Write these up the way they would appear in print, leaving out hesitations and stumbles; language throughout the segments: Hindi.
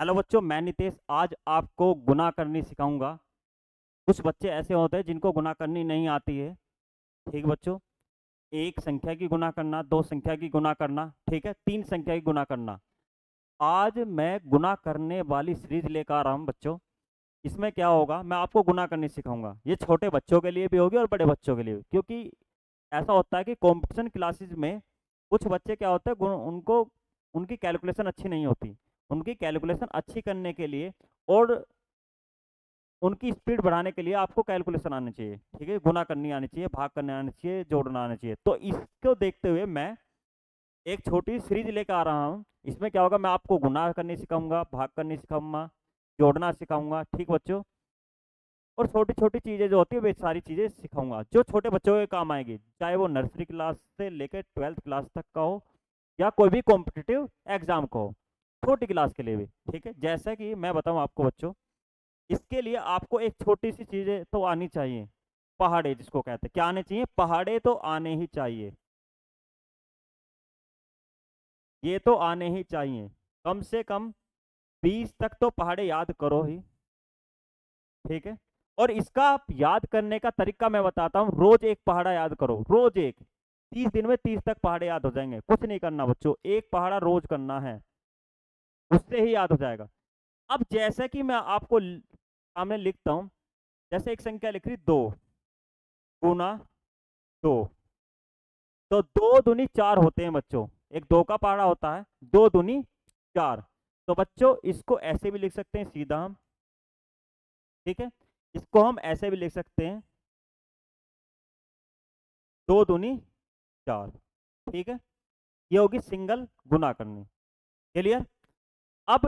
हेलो बच्चों, मैं नितेश आज आपको गुणा करनी सिखाऊंगा। कुछ बच्चे ऐसे होते हैं जिनको गुणा करनी नहीं आती है। ठीक बच्चों, एक संख्या की गुणा करना, दो संख्या की गुणा करना, ठीक है, तीन संख्या की गुणा करना। आज मैं गुणा करने वाली सीरीज लेकर आ रहा हूँ बच्चों। इसमें क्या होगा, मैं आपको गुणा करनी सिखाऊंगा। ये छोटे बच्चों के लिए भी होगी और बड़े बच्चों के लिए भी, क्योंकि ऐसा होता है कि कंपटीशन क्लासेस में कुछ बच्चे क्या होते हैं, उनको उनकी कैलकुलेशन अच्छी नहीं होती। उनकी कैलकुलेशन अच्छी करने के लिए और उनकी स्पीड बढ़ाने के लिए आपको कैलकुलेशन आनी चाहिए। ठीक है, गुना करनी आनी चाहिए, भाग करने आनी चाहिए, जोड़ना आना चाहिए। तो इसको देखते हुए मैं एक छोटी सीरीज लेकर आ रहा हूँ। इसमें क्या होगा, मैं आपको गुना करनी सिखाऊंगा, भाग करनी सिखाऊंगा, जोड़ना सिखाऊंगा। ठीक बच्चों, और छोटी छोटी चीजें जो होती है वे सारी चीजें सिखाऊंगा जो छोटे बच्चों के काम आएगी, चाहे वो नर्सरी क्लास से लेकर 12th क्लास तक का हो या कोई भी कॉम्पिटिटिव एग्जाम का हो, छोटी क्लास के लिए भी। ठीक है, जैसा कि मैं बताऊं आपको बच्चों, इसके लिए आपको एक छोटी सी चीजें तो आनी चाहिए। पहाड़े जिसको कहते हैं, क्या आने चाहिए? पहाड़े तो आने ही चाहिए। ये तो आने ही चाहिए। कम से कम 20 तक तो पहाड़े याद करो ही। ठीक है, और इसका याद करने का तरीका मैं बताता हूँ। रोज एक पहाड़ा याद करो, रोज एक। 30 दिन में 30 तक पहाड़े याद हो जाएंगे। कुछ नहीं करना बच्चों, एक पहाड़ा रोज करना है, उससे ही याद हो जाएगा। अब जैसे कि मैं आपको सामने लिखता हूँ, जैसे एक संख्या लिख रही 2 गुना 2, तो 2 दूनी 4 होते हैं बच्चों। एक 2 का पहाड़ा होता है, 2 दूनी 4। तो बच्चों इसको ऐसे भी लिख सकते हैं सीधा हम। ठीक है, इसको हम ऐसे भी लिख सकते हैं, 2 दूनी 4। ठीक है, ये होगी सिंगल गुना करनी। क्लियर? अब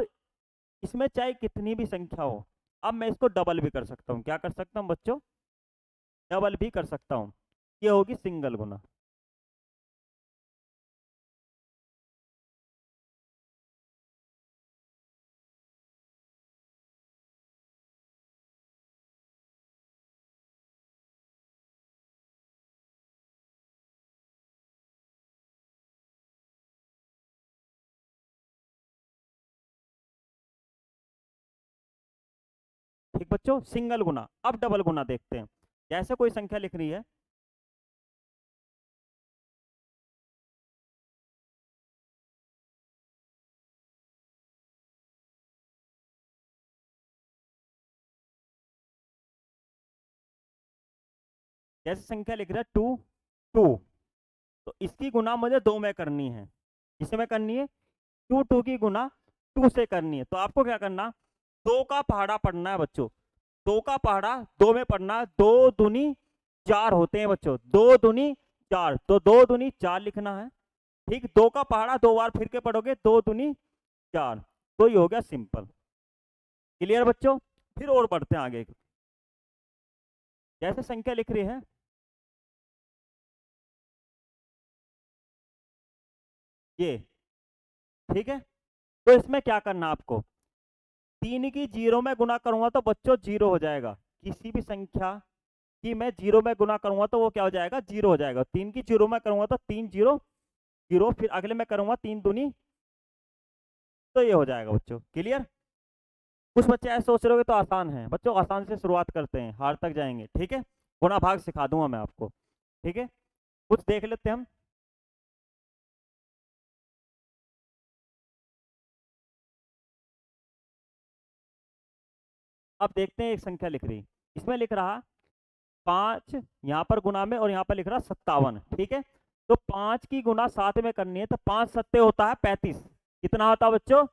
इसमें चाहे कितनी भी संख्या हो, अब मैं इसको डबल भी कर सकता हूँ। क्या कर सकता हूँ बच्चों? डबल भी कर सकता हूँ। ये होगी सिंगल गुना। ठीक बच्चों, सिंगल गुना। अब डबल गुना देखते हैं। जैसे कोई संख्या लिख रही है, जैसे संख्या लिख रहा है 2 2, तो इसकी गुना मुझे 2 में करनी है। किसे में करनी है? 2 की गुना 2 से करनी है। तो आपको क्या करना, 2 का पहाड़ा पढ़ना है बच्चों। 2 का पहाड़ा 2 में पढ़ना है। 2 दूनी 4 होते हैं बच्चों, 2 दूनी 4, तो 2 दूनी 4 लिखना है। ठीक, 2 का पहाड़ा 2 बार फिर के पढ़ोगे, 2 दूनी 4। तो ये हो गया सिंपल। क्लियर बच्चों? फिर और बढ़ते हैं आगे। जैसे संख्या लिख रही है ये, ठीक है, तो इसमें क्या करना आपको, 3 की 0 में गुना करूंगा तो बच्चों 0 हो जाएगा। किसी भी संख्या की मैं 0 में गुना करूंगा तो वो क्या हो जाएगा? 0 हो जाएगा। 3 की 0 में करूंगा तो 3 0 0, फिर अगले में करूंगा 3 दूनी, तो ये हो जाएगा बच्चों। क्लियर? कुछ बच्चे ऐसे सोच रहे हो तो आसान है बच्चों, आसान से शुरुआत करते हैं, हार्ड तक जाएंगे। ठीक है, गुणा भाग सिखा दूंगा मैं आपको। ठीक है, कुछ देख लेते हैं हम। अब देखते हैं, एक संख्या लिख रही, इसमें लिख रहा 5, यहाँ पर गुना में, और यहाँ पर लिख रहा 57। ठीक है, तो 5 की गुना 7 में करनी है, तो 5 सत्ते होता है 35। कितना होता है बच्चों?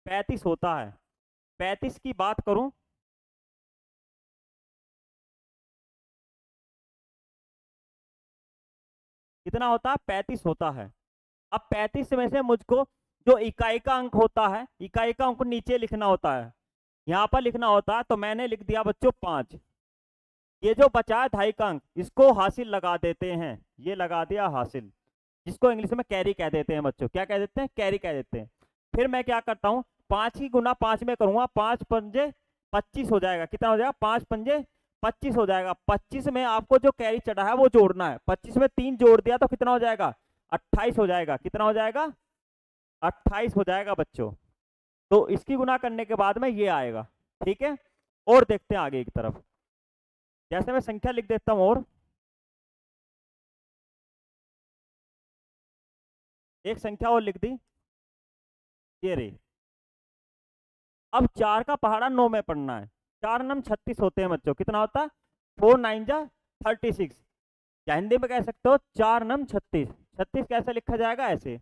35 होता है। 35 की बात करूं, कितना होता है? 35 होता है। अब 35 में से मुझको जो इकाई का अंक होता है, इकाई का अंक नीचे लिखना होता है, यहाँ पर लिखना होता है। तो मैंने लिख दिया बच्चों 5। ये जो बचा है 2.5 का अंक, इसको हासिल लगा देते हैं। ये लगा दिया हासिल, जिसको इंग्लिश में कैरी कह देते हैं बच्चों। क्या कह देते हैं? कैरी कह देते हैं। फिर मैं क्या करता हूँ, 5 की गुना 5 में करूंगा, 5 पंजे 25 हो जाएगा। कितना हो जाएगा? 5 पंजे 25 हो जाएगा। 25 में आपको जो कैरी चढ़ा है वो जोड़ना है। 25 में 3 जोड़ दिया तो कितना हो जाएगा? 28 हो जाएगा। कितना हो जाएगा? 28 हो जाएगा बच्चों। तो इसकी गुना करने के बाद में ये आएगा, ठीक है। और देखते हैं आगे की तरफ, जैसे मैं संख्या लिख देता हूं, और एक संख्या और लिख दी, ये रही। अब 4 का पहाड़ा 9 में पढ़ना है। 4 नम 36 होते हैं बच्चों, कितना होता है? 4 9 जा 36, या हिंदी में कह सकते हो 4 नम 36। 36 कैसे लिखा जाएगा? ऐसे।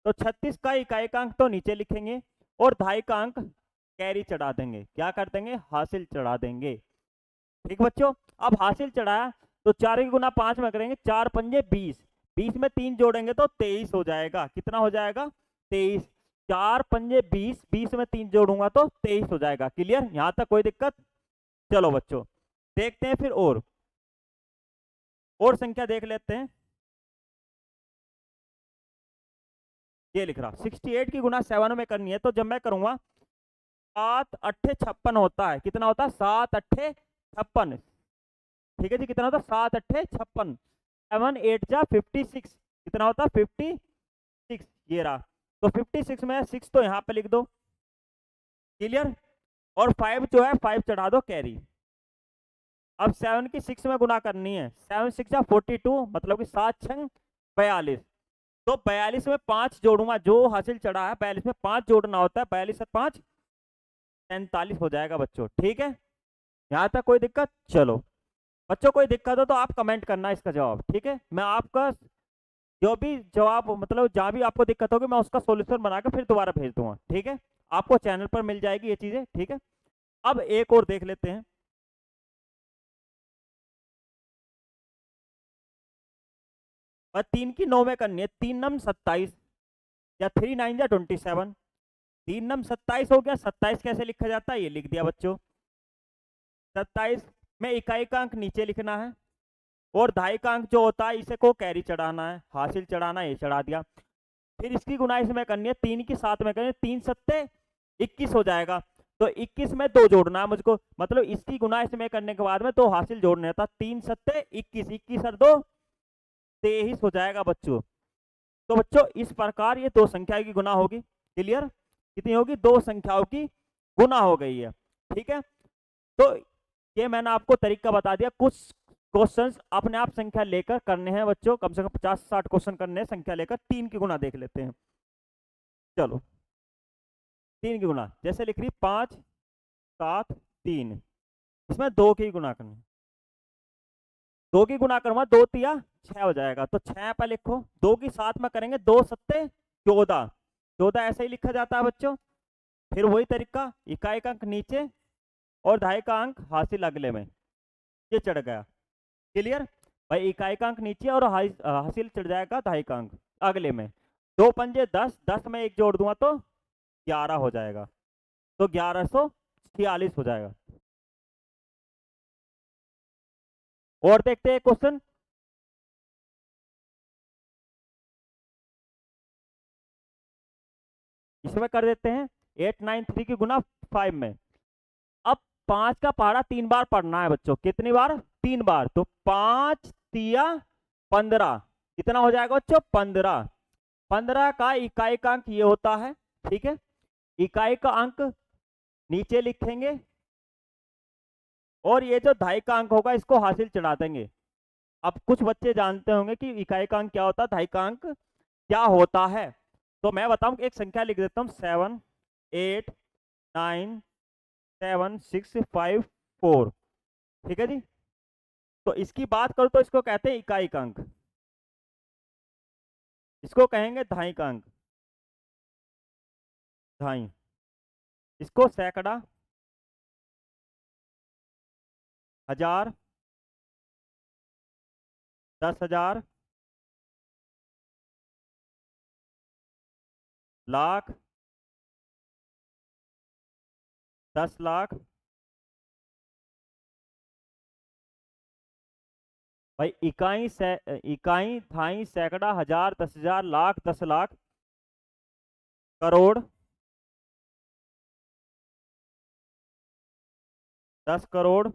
तो 36 का इकाई का अंक तो नीचे लिखेंगे, और दहाई का अंक कैरी चढ़ा देंगे। क्या कर देंगे? हासिल चढ़ा देंगे। ठीक बच्चों, अब हासिल चढ़ाया तो 4 की गुना 5 में करेंगे, 4 पंजे 20, 20 में 3 जोड़ेंगे तो 23 हो जाएगा। कितना हो जाएगा? 23। 4 पंजे 20, 20 में 3 जोड़ूंगा तो 23 हो जाएगा। क्लियर? यहां तक कोई दिक्कत? चलो बच्चों, देखते हैं फिर और संख्या देख लेते हैं। ये लिख रहा 68 की गुना 7 में करनी है, तो जब मैं करूंगा 7 अट्ठे 56 होता है। कितना होता है? 7 अट्ठे 56। ठीक है जी, कितना होता है? 7 अट्ठे 56। 7 8 जा 56, कितना होता है? 56। ये रहा। तो 56 में 6 तो यहाँ पे लिख दो। क्लियर? और 5 जो है 5 चढ़ा दो कैरी। अब 7 की 6 में गुना करनी है। 7 6 जा 42, मतलब कि 7 6 42। तो 42 में 5 जोड़ूंगा, जो हासिल चढ़ा है 42 में 5 जोड़ना होता है। 42 और 5 43 हो जाएगा बच्चों। ठीक है, यहाँ तक कोई दिक्कत? चलो बच्चों, कोई दिक्कत हो तो आप कमेंट करना इसका जवाब। ठीक है, मैं आपका जो भी जवाब, मतलब जहां भी आपको दिक्कत होगी, मैं उसका सोल्यूशन बना के फिर दोबारा भेज दूंगा। ठीक है, आपको चैनल पर मिल जाएगी ये चीजें। ठीक है, अब एक और देख लेते हैं। और 3 की 9 में करनी है। 3 नम 27, या 3 9 जा 27। 3 नम 27 हो गया। 27 कैसे लिखा जाता है? ये लिख दिया बच्चों। 27 में इकाई का अंक नीचे लिखना है, और दहाई का अंक जो होता है इसे को कैरी चढ़ाना है, हासिल चढ़ाना, ये चढ़ा दिया। फिर इसकी गुना इसमें करनी है। 3 की 7 में करनी है। 3 सत्ते 21 हो जाएगा। तो 21 में 2 जोड़ना है मुझको, मतलब इसकी गुना इसमें करने के बाद में 2 हासिल जोड़ने था। 3 सत्ते 21, 21 और 2 23 हो जाएगा बच्चों। तो बच्चों इस प्रकार ये दो संख्या की गुना होगी। क्लियर? कितनी होगी? 2 संख्याओं की गुना हो गई है। ठीक है, तो ये मैंने आपको तरीका बता दिया। कुछ क्वेश्चंस अपने आप संख्या लेकर करने हैं बच्चों, कम से कम 50-60 क्वेश्चन करने हैं संख्या लेकर। 3 की गुना देख लेते हैं। चलो, 3 की गुना जैसे लिख रही 5 7 3, इसमें 2 की गुना करनी है। 2 की गुना करूंगा, 2 तिया 6 हो जाएगा। तो 6 पर लिखो। 2 की 7 में करेंगे, 2 सत्ते 14, 14 ऐसे ही लिखा जाता है बच्चों। फिर वही तरीका, इकाई का अंक नीचे और दहाई का अंक हासिल अगले में, ये चढ़ गया। क्लियर? भाई इकाई का अंक नीचे और हासिल चढ़ जाएगा दहाई का अंक अगले में। 2 पंजे 10, 10 में 1 जोड़ दूंगा तो 11 हो जाएगा। तो 1146 हो जाएगा। और देखते हैं क्वेश्चन। इसमें कर देते हैं 893 की गुना 5 में। अब 5 का पहाड़ा 3 बार पढ़ना है बच्चों। कितनी बार? 3 बार। तो 5 तिया 15, कितना हो जाएगा बच्चों? 15। 15 का इकाई का अंक ये होता है। ठीक है, इकाई का अंक नीचे लिखेंगे, और ये जो दहाई का अंक होगा इसको हासिल चढ़ा देंगे। अब कुछ बच्चे जानते होंगे कि इकाई का अंक क्या होता है, दहाई का अंक क्या होता है। तो मैं बताऊं, एक संख्या लिख देता हूँ, 7 8 9 7 6 5 4। ठीक है जी, तो इसकी बात करूं तो इसको कहते हैं इकाई का अंक, इसको कहेंगे दहाई का अंक। दहाई, इसको सैकड़ा, हजार, 10,000, लाख, 10 लाख। भाई इकाई, दहाई, सैकड़ा, हजार, 10,000, लाख, 10 लाख, करोड़, 10 करोड़।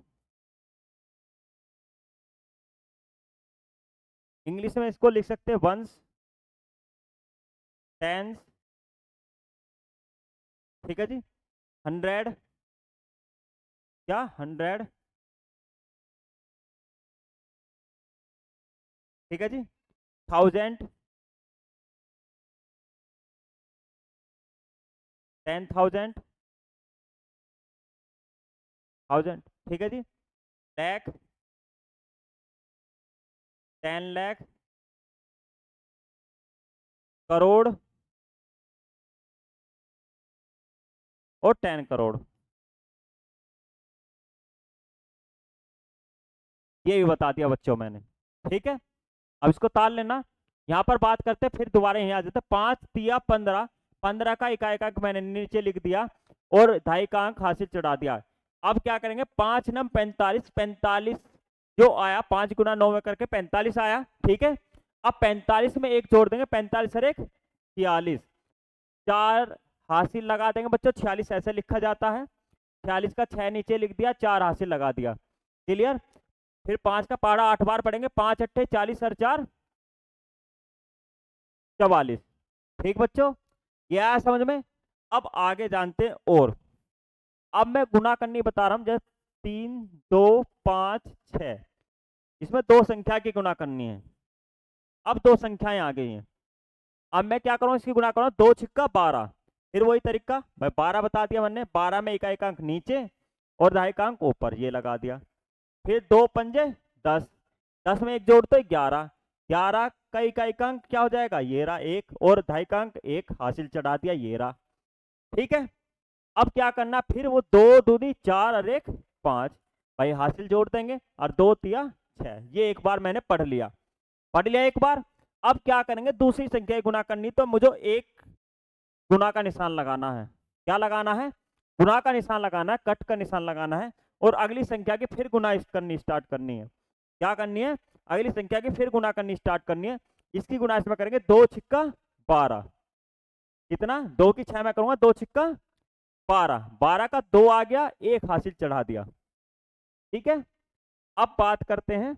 इंग्लिश में इसको लिख सकते हैं वंस, टेंस, ठीक है जी। 100 क्या 100, ठीक है जी। 1000, 10,000, 1000, ठीक है जी। लाख, 10 लाख, करोड़ और 10 करोड़। ये भी बता दिया बच्चों मैंने, ठीक है। अब इसको ताल लेना। यहाँ पर बात करते हैं, फिर दोबारा यहीं आ जाते हैं। 5 तिया 15, 15 का इकाई का अंक मैंने नीचे लिख दिया और ढाई का अंक हासिल चढ़ा दिया। अब क्या करेंगे, 5 नम 45, 45 जो आया 5 गुना 9 में करके 45 आया, ठीक है। अब 45 में एक जोड़ देंगे, 45 और एक 46, 4 हासिल लगा देंगे बच्चों। 46 ऐसे लिखा जाता है, 46 का 6 नीचे लिख दिया, 4 हासिल लगा दिया। क्लियर। फिर 5 का पहाड़ा 8 बार पढ़ेंगे, 5 अट्ठे 40 और 4 44, ठीक बच्चों, ये आया समझ में। अब आगे जानते हैं। और अब मैं गुना करनी बता रहा हूं, जैसे 3 2 5 6, इसमें दो संख्या की गुना करनी है। अब दो संख्याएं आ गई हैं। अब मैं क्या करूं, इसकी गुना करूं, 2 छिक्का 12। फिर वही तरीका, मैं 12 बता दिया मैंने, 12 में इकाई का अंक नीचे और ढाई का अंक ऊपर, ये लगा दिया। फिर 2 पंजे 10, 10 में एक जोड़ तो 11, 11 का इकाई का अंक क्या हो जाएगा, ये रहा 1, और ढाई का अंक 1 हासिल चढ़ा दिया, ये रहा, ठीक है। अब क्या करना, फिर वो 2 दूनी 4 और 1 5, भाई हासिल जोड़ देंगे, और 2 तिया 6, ये एक बार मैंने पढ़ लिया एक बार। अब क्या करेंगे, दूसरी संख्या गुना करनी, तो मुझे एक गुना का निशान लगाना है। क्या लगाना है, गुना का निशान लगाना है, कट का निशान लगाना है, और अगली संख्या की फिर गुना करनी स्टार्ट करनी है। क्या करनी है, अगली संख्या की फिर गुना करनी स्टार्ट करनी है। इसकी गुना इसमें करेंगे, 2 छिक्का 12, कितना, 2 की 6 में करूंगा, 2 छिक्का 12, 12 का 2 आ गया, 1 हासिल चढ़ा दिया, ठीक है। अब बात करते हैं,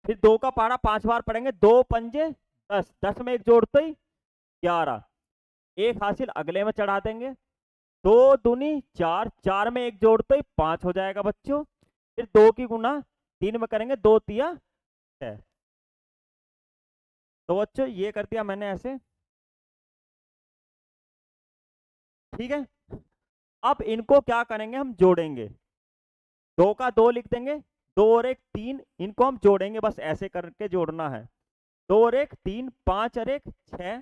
फिर 2 का पहाड़ा 5 बार पढ़ेंगे, 2 पंजे 10, 10 में एक जोड़ तो ही 11, 1 हासिल अगले में चढ़ा देंगे। 2 दूनी 4, 4 में एक जोड़ तो ही 5 हो जाएगा बच्चों। फिर 2 की गुना 3 में करेंगे, 2 तिया 6। तो बच्चों ये कर दिया मैंने ऐसे, ठीक है। अब इनको क्या करेंगे, हम जोड़ेंगे। 2 का 2 लिख देंगे, 2 और 1 3, इनको हम जोड़ेंगे, बस ऐसे करके जोड़ना है। 2 और 1 3, 5 और 1 6,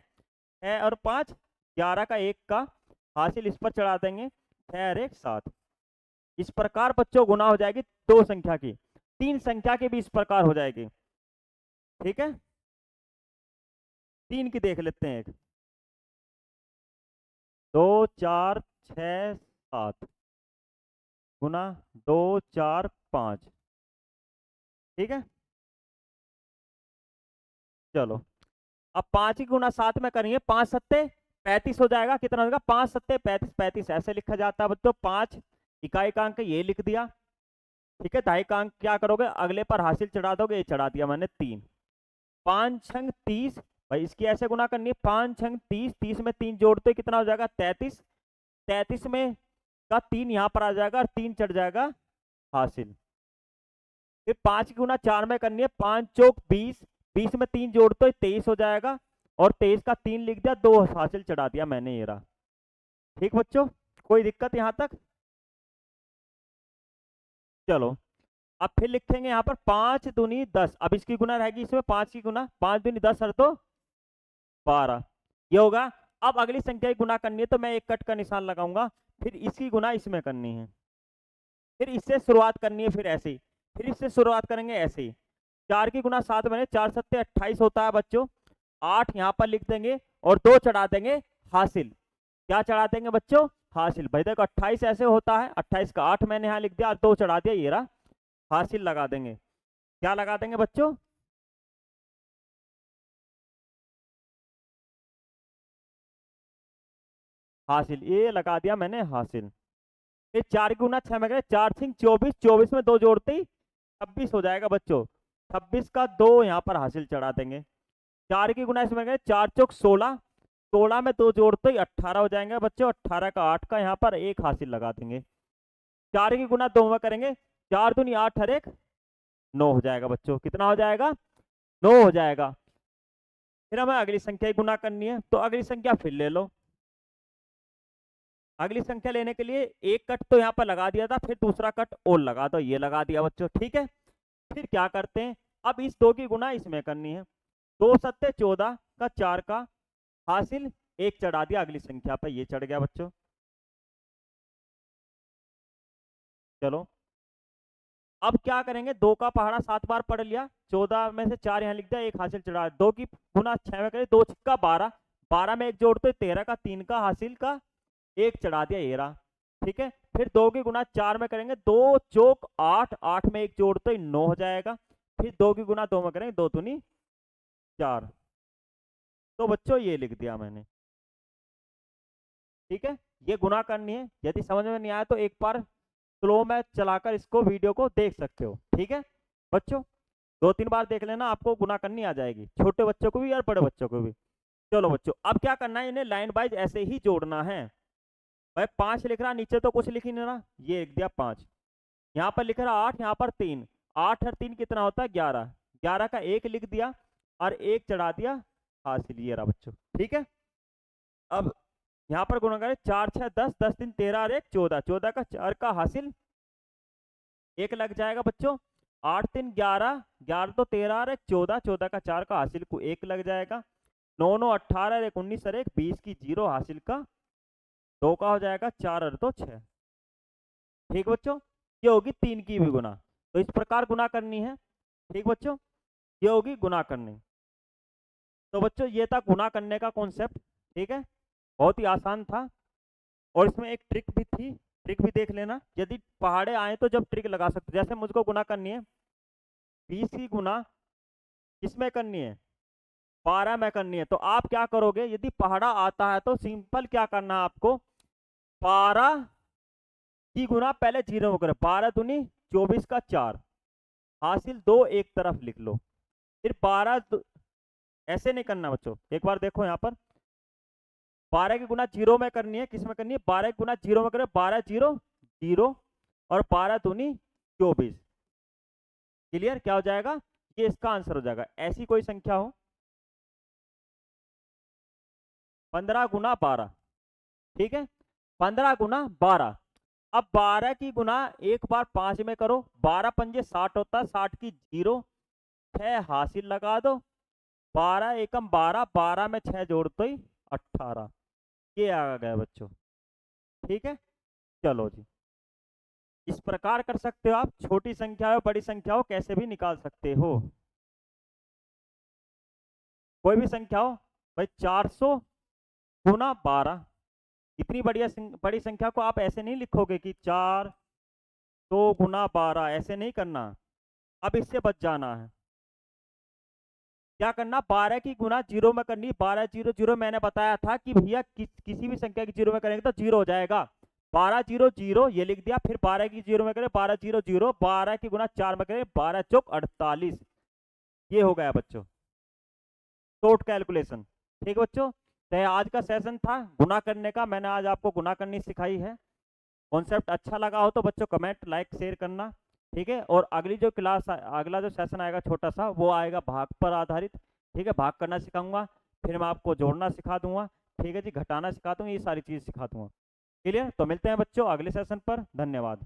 6 और 5 11 का 1 का हासिल इस पर चढ़ा देंगे, 6 और 1 7। इस प्रकार बच्चों गुना हो जाएगी दो संख्या की, तीन संख्या की भी इस प्रकार हो जाएगी, ठीक है। तीन की देख लेते हैं, एक 2 4 6 7 गुना 2 4 5, ठीक है। चलो अब 5 की गुना 7 में करेंगे, 5 सत्ते 35 हो जाएगा, कितना होगा, 5 सत्ते 35, 35 ऐसे लिखा जाता है बच्चों। 5 इकाई का अंक ये लिख दिया, ठीक है। ढाई का अंक क्या करोगे, अगले पर हासिल चढ़ा दोगे, ये चढ़ा दिया मैंने 3। 5 छंग 30, भाई इसकी ऐसे गुना करनी है, 5 छंग 30, 30 में 3 जोड़ते कितना हो जाएगा, 33, 33 में का 3 यहाँ पर आ जाएगा और 3 चढ़ जाएगा हासिल। फिर 5 की गुना 4 में करनी है, 5 चौक 20, 20 में 3 जोड़ तो 23 हो जाएगा, और 23 का 3 लिख दिया, 2 हासिल चढ़ा दिया मैंने, ये रहा, ठीक बच्चों, कोई दिक्कत यहाँ तक। चलो अब फिर लिखेंगे यहाँ पर 5 दूनी 10, अब इसकी गुना रहेगी इसमें, 5 की गुना, 5 दूनी 10 और तो 12, ये होगा। अब अगली संख्या की गुना करनी है, तो मैं एक कट का निशान लगाऊंगा, फिर इसकी गुना इसमें करनी है, फिर इससे शुरुआत करनी है, फिर ऐसे ही, फिर इससे शुरुआत करेंगे ऐसे ही। 4 की गुना 7 मैंने, 4 सत्ते 28 होता है बच्चों, 8 यहाँ पर लिख देंगे और 2 चढ़ा देंगे हासिल। क्या चढ़ा देंगे बच्चों, हासिल। भाई देखो 28 ऐसे होता है, 28 का 8 मैंने यहाँ लिख दिया और 2 चढ़ा दिया, ये रहा हासिल लगा देंगे। क्या लगा देंगे बच्चों, हासिल, ये लगा दिया मैंने हासिल। फिर 4 की गुना 6 में गए, 4 सिंह 24, 24 में 2 जोड़ते ही 26 हो जाएगा बच्चों, 26 का 2 यहाँ पर हासिल चढ़ा देंगे। 4 की गुना इसमें गए, 4 चौक 16, 16 में 2 जोड़ते ही 18 हो जाएंगे बच्चों। 18 का 8 का यहाँ पर 1 हासिल लगा देंगे। 4 की गुना 2 में करेंगे, 4 दूनी 8 और 1 9 हो जाएगा बच्चों। कितना हो जाएगा? 9 हो जाएगा। फिर हमें अगली संख्या गुना करनी है, तो अगली संख्या फिर ले लो। अगली संख्या लेने के लिए एक कट तो यहाँ पर लगा दिया था, फिर दूसरा कट और लगा दो, ये लगा दिया बच्चों, ठीक है। फिर क्या करते हैं, अब इस 2 की गुना इसमें करनी है। 2 सत्ते 14 का 4 का हासिल 1 चढ़ा दिया अगली संख्या पर, ये चढ़ गया बच्चों। चलो अब क्या करेंगे, 2 का पहाड़ा 7 बार पढ़ लिया, 14 में से 4 यहाँ लिख दिया, 1 हासिल चढ़ा। 2 की गुना 6 में करें, 2 छिक्का 12, 12 में 1 जोड़ते 13 का 3 का हासिल का 1 चढ़ा दिया, ये रहा, ठीक है। फिर 2 की गुना 4 में करेंगे, 2 चौक 8, 8 में 1 जोड़ते 9 हो जाएगा। फिर 2 की गुना 2 में करेंगे, 2 दूनी 4। तो बच्चों ये लिख दिया मैंने, ठीक है। ये गुना करनी है, यदि समझ में नहीं आया तो एक बार स्लो में चलाकर इसको वीडियो को देख सकते हो, ठीक है बच्चों। 2-3 बार देख लेना, आपको गुना करनी आ जाएगी, छोटे बच्चों को भी और बड़े बच्चों को भी। चलो बच्चों अब क्या करना है, इन्हें लाइन वाइज ऐसे ही जोड़ना है। भाई 5 लिख रहा, नीचे तो कुछ लिख ही नहीं रहा, ये लिख दिया 5। यहाँ पर लिख रहा 8, यहाँ पर 3, 8 और 3 कितना होता है 11, 11 का 1 लिख दिया और 1 चढ़ा दिया हासिल, ये रहा बच्चों, ठीक है। अब यहाँ पर गुणा करें, 4 6 10, 10 3 13 और 1 14, 14 का 4 का हासिल 1 लग जाएगा बच्चों। 8 3 11, 11 तो 13 और 1 14, 14 का 4 का हासिल को 1 लग जाएगा। 9 9 18 और 1 19 और 1 20 की 0 हासिल का 2 का हो जाएगा, 4 और 2 6, ठीक बच्चों। ये होगी 3 की भी गुना, तो इस प्रकार गुना करनी है, ठीक बच्चों। ये होगी गुना करनी। तो बच्चों ये था गुना करने का कॉन्सेप्ट, ठीक है, बहुत ही आसान था। और इसमें एक ट्रिक भी थी, ट्रिक भी देख लेना, यदि पहाड़े आए तो जब ट्रिक लगा सकते। जैसे मुझको गुना करनी है, 20 की गुना किसमें करनी है, 12 में करनी है। तो आप क्या करोगे, यदि पहाड़ा आता है तो सिंपल क्या करना है आपको, 12 की गुना पहले 0 में करो, 12 दूनी 24 का 4 हासिल 2 एक तरफ लिख लो। फिर 12 ऐसे नहीं करना बच्चों, एक बार देखो यहाँ पर, 12 की गुना 0 में करनी है, किस में करनी है, 12 की गुना 0 में करें, 12 0 0 और 12 दूनी 24, क्लियर, क्या हो जाएगा, ये इसका आंसर हो जाएगा। ऐसी कोई संख्या हो, 15 गुना 12, ठीक है, 15 गुना 12। अब 12 की गुना एक बार 5 में करो, 12 पंजे 60 होता है, 60 की 0 6 हासिल लगा दो, 12 एकम 12, 12 में 6 जोड़ते ही 18, ये आ गया बच्चों, ठीक है। चलो जी, इस प्रकार कर सकते हो आप, छोटी संख्या हो बड़ी संख्या हो कैसे भी निकाल सकते हो, कोई भी संख्या हो। भाई 400 गुना 12, इतनी बड़ी संख्या को आप ऐसे नहीं लिखोगे कि 400 गुना 12, ऐसे नहीं करना। अब इससे बच जाना है, क्या करना, 12 की गुना 0 में करनी, 12 0 0 मैंने बताया था कि भैया किसी भी संख्या की 0 में करेंगे तो 0 हो जाएगा। 12 0 0 ये लिख दिया, फिर 12 की 0 में करें, 12 0 0, 12 की गुना 4 में करें, 12 चौक 48, ये हो गया बच्चों शॉर्ट कैलकुलेशन, ठीक है बच्चों। तो आज का सेशन था गुना करने का, मैंने आज आपको गुना करनी सिखाई है। कॉन्सेप्ट अच्छा लगा हो तो बच्चों कमेंट लाइक शेयर करना, ठीक है। और अगली जो क्लास, अगला जो सेशन आएगा छोटा सा, वो आएगा भाग पर आधारित, ठीक है, भाग करना सिखाऊंगा, फिर मैं आपको जोड़ना सिखा दूंगा, ठीक है जी, घटाना सिखा दूंगा, ये सारी चीज़ सिखा दूंगा, क्लियर। तो मिलते हैं बच्चों अगले सेशन पर, धन्यवाद।